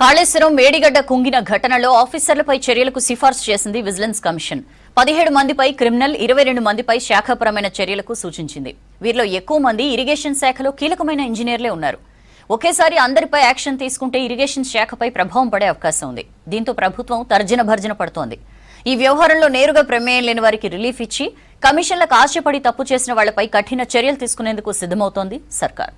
కాళేశ్వరం మేడిగడ్డ కుంగిన ఘటనలో ఆఫీసర్లపై చర్యలకు సిఫార్సు చేసింది విజిలెన్స్ కమిషన్. 17 మందిపై క్రిమినల్, 22 మందిపై శాఖాపరమైన చర్యలకు సూచించింది. వీరిలో ఎక్కువ మంది ఇరిగేషన్ శాఖలో కీలకమైన ఇంజనీర్లే ఉన్నారు. ఒకేసారి అందరిపై యాక్షన్ తీసుకుంటే ఇరిగేషన్ శాఖపై ప్రభావం పడే అవకాశం ఉంది. దీంతో ప్రభుత్వం తర్జన భర్జన పడుతోంది. ఈ వ్యవహారంలో నేరుగా ప్రమేయం లేని వారికి రిలీఫ్ ఇచ్చి కమిషన్లకు ఆశపడి తప్పు చేసిన వాళ్లపై కఠిన చర్యలు తీసుకునేందుకు సిద్ధమవుతోంది సర్కార్.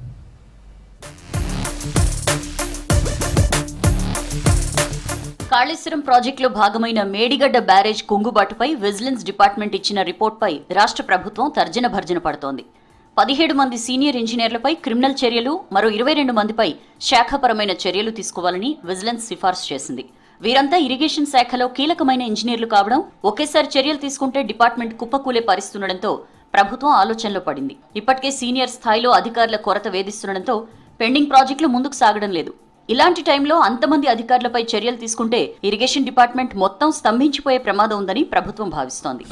కాళేశ్వరం ప్రాజెక్టులో భాగమైన మేడిగడ్డ బ్యారేజ్ కుంగుబాటుపై విజిలెన్స్ డిపార్ట్మెంట్ ఇచ్చిన రిపోర్టుపై రాష్ట్ర ప్రభుత్వం తర్జన భర్జన పడుతోంది. 17 మంది సీనియర్ ఇంజనీర్లపై క్రిమినల్ చర్యలు, మరో 22 మందిపై శాఖాపరమైన చర్యలు తీసుకోవాలని విజిలెన్స్ సిఫార్సు చేసింది. వీరంతా ఇరిగేషన్ శాఖలో కీలకమైన ఇంజనీర్లు కావడం, ఒకేసారి చర్యలు తీసుకుంటే డిపార్ట్మెంట్ కుప్పకూలే పరిస్తుండటంతో ప్రభుత్వం ఆలోచనలో పడింది. ఇప్పటికే సీనియర్ స్థాయిలో అధికారుల కొరత వేధిస్తుండటంతో పెండింగ్ ప్రాజెక్టులు ముందుకు సాగడం లేదు. ఇలాంటి టైంలో అంతమంది అధికారులపై చర్యలు తీసుకుంటే ఇరిగేషన్ డిపార్ట్మెంట్ మొత్తం స్తంభించిపోయే ప్రమాదం ఉందని ప్రభుత్వం భావిస్తోంది.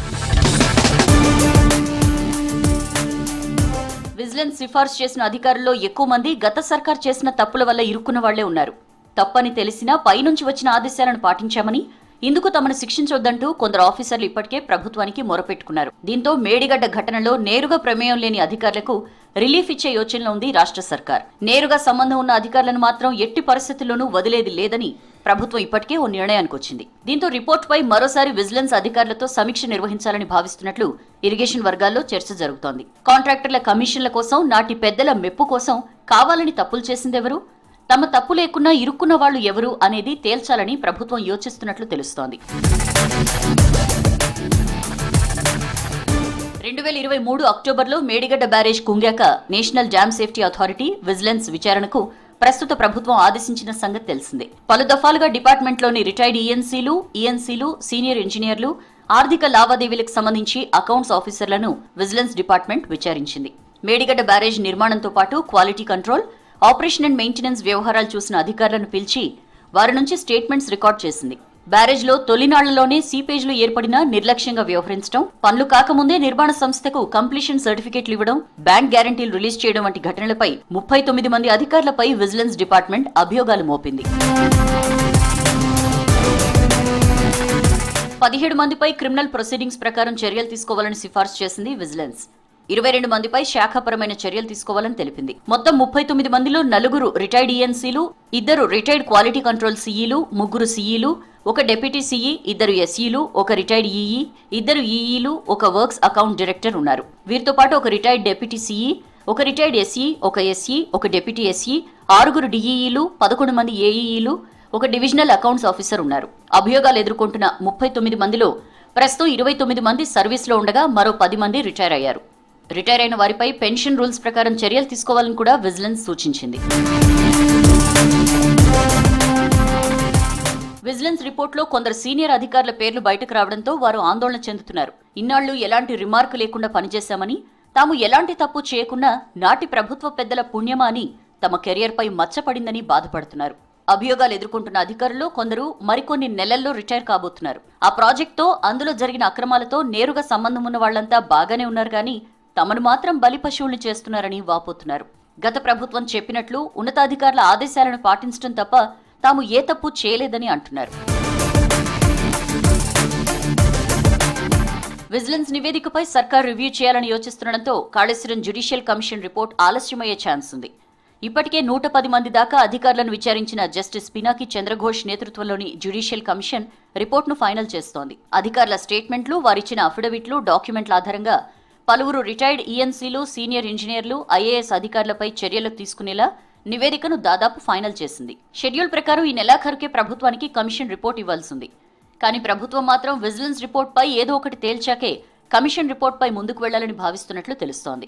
విజిలెన్స్ సిఫార్సు చేసిన అధికారుల్లో ఎక్కువ మంది గత సర్కార్ చేసిన తప్పుల వల్ల ఇరుక్కున్న వాళ్లే ఉన్నారు. తప్పని తెలిసినా పైనుంచి వచ్చిన ఆదేశాలను పాటించామని, ఇందుకు తమను శిక్షించొద్దంటూ కొందరు ఆఫీసర్లు ఇప్పటికే ప్రభుత్వానికి మొరపెట్టుకున్నారు. దీంతో మేడిగడ్డ ఘటనలో నేరుగా ప్రమేయం లేని అధికారులకు రిలీఫ్ ఇచ్చే యోచనలో ఉంది రాష్ట్ర సర్కార్. నేరుగా సంబంధం ఉన్న అధికారులను మాత్రం ఎట్టి పరిస్థితుల్లోనూ వదిలేది లేదని ప్రభుత్వం ఇప్పటికే ఓ నిర్ణయానికి వచ్చింది. దీంతో రిపోర్టుపై మరోసారి విజిలెన్స్ అధికారులతో సమీక్ష నిర్వహించాలని భావిస్తున్నట్లు ఇరిగేషన్ వర్గాల్లో చర్చ జరుగుతోంది. కాంట్రాక్టర్ల కమిషన్ల కోసం, నాటి పెద్దల మెప్పు కోసం కావాలని తప్పులు చేసిందెవరు, తమ తప్పు లేకున్నా ఇరుక్కున్న వాళ్లు ఎవరు అనేది తేల్చాలని ప్రభుత్వం యోచిస్తున్నట్లు తెలుస్తోంది. 2023 అక్టోబర్లో మేడిగడ్డ బ్యారేజ్ కుంగాక national dam safety authority vigilance విచారణకు ప్రస్తుత ప్రభుత్వం ఆదేశించిన సంగతి తెలిసిందే. పలు దఫాలుగా డిపార్ట్మెంట్లోని రిటైర్డ్ ఈఎన్సీలు, సీనియర్ ఇంజనీర్లు, ఆర్థిక లావాదేవీలకు సంబంధించి అకౌంట్స్ ఆఫీసర్లను విజిలెన్స్ డిపార్ట్మెంట్ విచారించింది. మేడిగడ్డ బ్యారేజ్ నిర్మాణంతో పాటు quality control, operation and maintenance వ్యవహారాలు చూసిన అధికారులను పిలిచి వారి నుంచి స్టేట్మెంట్స్ రికార్డ్ చేసింది. బ్యారేజ్లో తొలినాళ్లలోనే సీపేజ్లు ఏర్పడినా నిర్లక్ష్యంగా వ్యవహరించడం, పనులు కాకముందే నిర్మాణ సంస్థకు కంప్లీషన్ సర్టిఫికెట్లు ఇవ్వడం, బ్యాంక్ గ్యారంటీలు రిలీజ్ చేయడం వంటి ఘటనలపై 39 మంది అధికారులపై విజిలెన్స్ డిపార్ట్మెంట్ అభియోగాలు మోపింది. 17 మందిపై క్రిమినల్ ప్రొసీడింగ్స్ ప్రకారం చర్యలు తీసుకోవాలని సిఫార్సు చేసింది విజిలెన్స్. 22 మందిపై శాఖాపరమైన చర్యలు తీసుకోవాలని తెలిపింది. మొత్తం 39 మందిలో 4 రిటైర్డ్ ఈఎన్సీలు, 2 రిటైర్డ్ క్వాలిటీ కంట్రోల్ సీఈలు, 3 సీఈలు, 1 డెప్యూటీ సీఈ, 2 ఎస్ఈలు, 1 రిటైర్డ్ ఈఈ, 2 ఈఈలు, 1 వర్క్స్ అకౌంట్ డైరెక్టర్ ఉన్నారు. వీరితో పాటు 1 retired deputy CE, 1 retired SE, 1 SE, 1 deputy SE, 6 డిఈఈలు, 11 మంది ఏఈఈలు, 1 డివిజనల్ అకౌంట్స్ ఆఫీసర్ ఉన్నారు. అభియోగాలు ఎదుర్కొంటున్న 39 మందిలో ప్రస్తుతం 29 మంది సర్వీస్లో ఉండగా మరో 10 మంది రిటైర్ అయ్యారు. రిటైర్ అయిన వారిపై పెన్షన్ రూల్స్ ప్రకారం చర్యలు తీసుకోవాలని కూడా విజిలెన్స్ సూచించింది. విజిలెన్స్ రిపోర్టులో కొందరు సీనియర్ అధికారుల పేర్లు బయటకు రావడంతో వారు ఆందోళన చెందుతున్నారు. ఇన్నాళ్లు ఎలాంటి రిమార్కు లేకుండా పనిచేశామని, తాము ఎలాంటి తప్పు చేయకున్నా నాటి ప్రభుత్వ పెద్దల పుణ్యమా అని తమ కెరియర్పై మచ్చపడిందని బాధపడుతున్నారు. అభియోగాలు ఎదుర్కొంటున్న అధికారులు కొందరు మరికొన్ని నెలల్లో రిటైర్ కాబోతున్నారు. ఆ ప్రాజెక్టుతో, అందులో జరిగిన అక్రమాలతో నేరుగా సంబంధం ఉన్న వాళ్లంతా బాగానే ఉన్నారు కానీ తమను మాత్రం బలి పశువుల్ని చేస్తున్నారని వాపోతున్నారు. గత ప్రభుత్వం చెప్పినట్లు ఉన్నతాధికారుల ఆదేశాలను పాటించడం తప్ప తాము ఏ తప్పు చేయలేదని అంటున్నారు. విజిలెన్స్ నివేదికపై సర్కార్ రివ్యూ చేయాలని యోచిస్తుండటంతో కాళేశ్వరం జ్యుడిషియల్ కమిషన్ రిపోర్ట్ ఆలస్యమయ్యే ఛాన్స్ ఉంది. ఇప్పటికే 110 మంది దాకా అధికారులను విచారించిన జస్టిస్ పినాకి చంద్రఘోష్ నేతృత్వంలోని జ్యుడిషియల్ కమిషన్ రిపోర్టును ఫైనల్ చేస్తోంది. అధికారుల స్టేట్మెంట్లు, వారిచ్చిన అఫిడవిట్లు, డాక్యుమెంట్ల ఆధారంగా పలువురు రిటైర్డ్ ఈఎన్సీలు, సీనియర్ ఇంజనీర్లు, ఐఏఎస్ అధికారులపై చర్యలు తీసుకునేలా నివేదికను దాదాపు ఫైనల్ చేసింది. షెడ్యూల్ ప్రకారం ఈ నెలాఖరుకే ప్రభుత్వానికి కమిషన్ రిపోర్ట్ ఇవ్వాల్సింది. కానీ ప్రభుత్వం మాత్రం విజిలెన్స్ రిపోర్ట్పై ఏదో ఒకటి తేల్చాకే కమిషన్ రిపోర్ట్పై ముందుకు వెళ్లాలని భావిస్తున్నట్లు తెలుస్తోంది.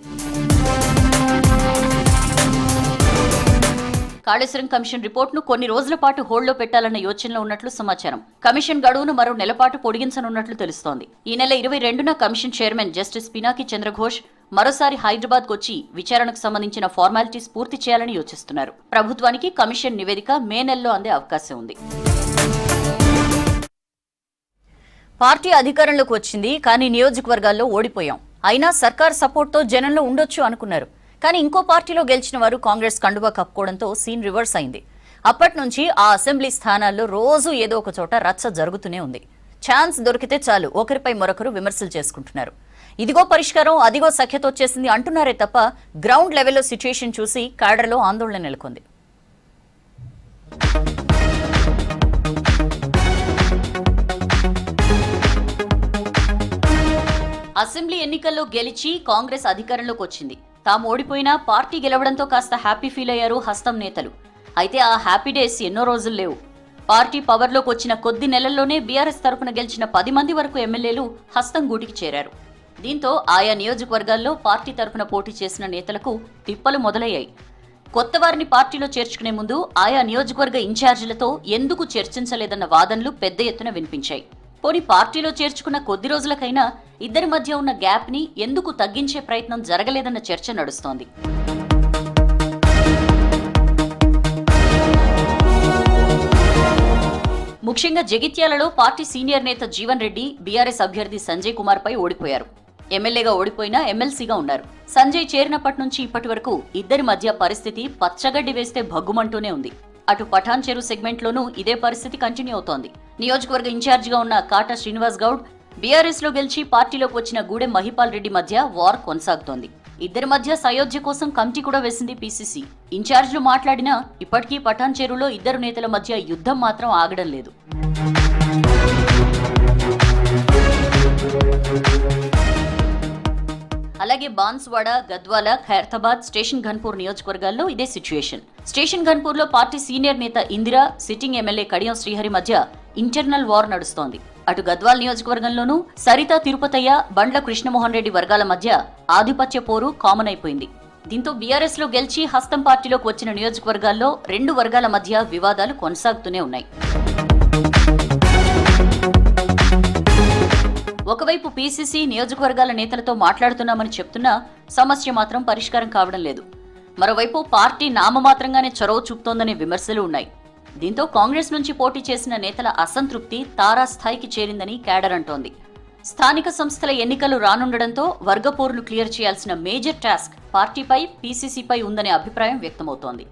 కాళేశ్వరం కమిషన్ రిపోర్టును కొన్ని రోజుల పాటు హోల్డ్లో పెట్టాలన్న యోచనలో ఉన్నట్లు సమాచారం. కమిషన్ గడువును మరో నెలపాటు పొడిగించనున్నట్లు తెలుస్తోంది. ఈ నెల 22న commission chairman justice Pinaki Chandra Ghose మరోసారి హైదరాబాద్కు వచ్చి విచారణకు సంబంధించిన ఫార్మాలిటీస్ పూర్తి చేయాలని యోచిస్తున్నారు. ప్రభుత్వానికి కమిషన్ నివేదిక మే నెలలో అందే అవకాశం ఉంది. పార్టీ అధికారంలోకి వచ్చింది, కానీ నియోజకవర్గాల్లో ఓడిపోయాం. అయినా సర్కార్ సపోర్ట్తో జనంలో ఉండొచ్చు అనుకున్నారు. కానీ ఇంకో పార్టీలో గెలిచిన వారు కాంగ్రెస్ కండువా కప్పుకోవడంతో సీన్ రివర్స్ అయింది. అప్పటి నుంచి ఆ అసెంబ్లీ స్థానాల్లో రోజు ఏదో ఒక చోట రచ్చ జరుగుతూనే ఉంది. ఛాన్స్ దొరికితే చాలు ఒకరిపై మరొకరు విమర్శలు చేసుకుంటున్నారు. ఇదిగో పరిష్కారం, అదిగో సఖ్యత వచ్చేసింది అంటున్నారే తప్ప గ్రౌండ్ లెవెల్లో సిచ్యుయేషన్ చూసి క్యాడర్లో ఆందోళన నెలకొంది. అసెంబ్లీ ఎన్నికల్లో గెలిచి కాంగ్రెస్ అధికారంలోకి వచ్చింది. తాము ఓడిపోయినా పార్టీ గెలవడంతో కాస్త హ్యాపీ ఫీల్ అయ్యారు హస్తం నేతలు. అయితే ఆ హ్యాపీ డేస్ ఎన్నో రోజులు లేవు. పార్టీ పవర్లోకి వచ్చిన కొద్ది నెలల్లోనే బీఆర్ఎస్ తరపున గెలిచిన 10 మంది వరకు ఎమ్మెల్యేలు హస్తం గూటికి చేరారు. దీంతో ఆయా నియోజకవర్గాల్లో పార్టీ తరపున పోటీ చేసిన నేతలకు తిప్పలు మొదలయ్యాయి. కొత్త వారిని పార్టీలో చేర్చుకునే ముందు ఆయా నియోజకవర్గ ఇన్ఛార్జీలతో ఎందుకు చర్చించలేదన్న వాదనలు పెద్ద ఎత్తున వినిపించాయి. పోనీ పార్టీలో చేర్చుకున్న కొద్ది రోజులకైనా ఇద్దరి మధ్య ఉన్న గ్యాప్ ని ఎందుకు తగ్గించే ప్రయత్నం జరగలేదన్న చర్చ నడుస్తోంది. ముఖ్యంగా జగిత్యాలలో పార్టీ సీనియర్ నేత జీవన్ రెడ్డి బీఆర్ఎస్ అభ్యర్థి సంజయ్ కుమార్ పై ఓడిపోయారు. ఎమ్మెల్యేగా ఓడిపోయినా ఎమ్మెల్సీగా ఉన్నారు. సంజయ్ చేరినప్పటి నుంచి ఇప్పటి వరకు ఇద్దరి మధ్య పరిస్థితి పచ్చగడ్డి వేస్తే భగ్గుమంటూనే ఉంది. అటు పఠాన్ చెరు సెగ్మెంట్ లోనూ ఇదే పరిస్థితి కంటిన్యూ అవుతోంది. నియోజకవర్గ ఇన్ఛార్జిగా ఉన్న కాటా శ్రీనివాస్ గౌడ్, బీఆర్ఎస్ లో గెలిచి పార్టీలోకి వచ్చిన గూడెం మహిపాల్ రెడ్డి మధ్య వార్ కొనసాగుతోంది. ఇద్దరి మధ్య సయోధ్య కోసం కమిటీ కూడా వేసింది పీసీసీ. ఇన్ఛార్జీలు మాట్లాడినా ఇప్పటికీ పఠాన్ చెరులో ఇద్దరు నేతల మధ్య యుద్ధం మాత్రం ఆగడం లేదు. అలాగే బాన్స్వాడ, గద్వాల, ఖైరతాబాద్, స్టేషన్ ఘన్పూర్ నియోజకవర్గాల్లో ఇదే సిచ్యుయేషన్. స్టేషన్ ఘన్పూర్ లో పార్టీ సీనియర్ నేత ఇందిరా, సిట్టింగ్ ఎమ్మెల్యే కడియం శ్రీహరి మధ్య ఇంటర్నల్ వార్ నడుస్తోంది. అటు గద్వాల్ నియోజకవర్గంలోనూ సరిత తిరుపతయ్య, బండ్ల కృష్ణమోహన్ రెడ్డి వర్గాల మధ్య ఆధిపత్య పోరు కామన్ అయిపోయింది. దీంతో బీఆర్ఎస్ లో గెలిచి హస్తం పార్టీలోకి వచ్చిన నియోజకవర్గాల్లో రెండు వర్గాల మధ్య వివాదాలు కొనసాగుతూనే ఉన్నాయి. ఒకవైపు పీసీసీ నియోజకవర్గాల నేతలతో మాట్లాడుతున్నామని చెప్తున్నా సమస్య మాత్రం పరిష్కారం కావడం లేదు. మరోవైపు పార్టీ నామమాత్రంగానే చొరవ చూపుతోందనే విమర్శలు ఉన్నాయి. దీంతో కాంగ్రెస్ నుంచి పోటీ చేసిన నేతల అసంతృప్తి తారాస్థాయికి చేరిందని క్యాడర్ అంటోంది. స్థానిక సంస్థల ఎన్నికలు రానుండడంతో వర్గపోరును క్లియర్ చేయాల్సిన మేజర్ టాస్క్ పార్టీపై, పీసీసీపై ఉందనే అభిప్రాయం వ్యక్తమవుతోంది.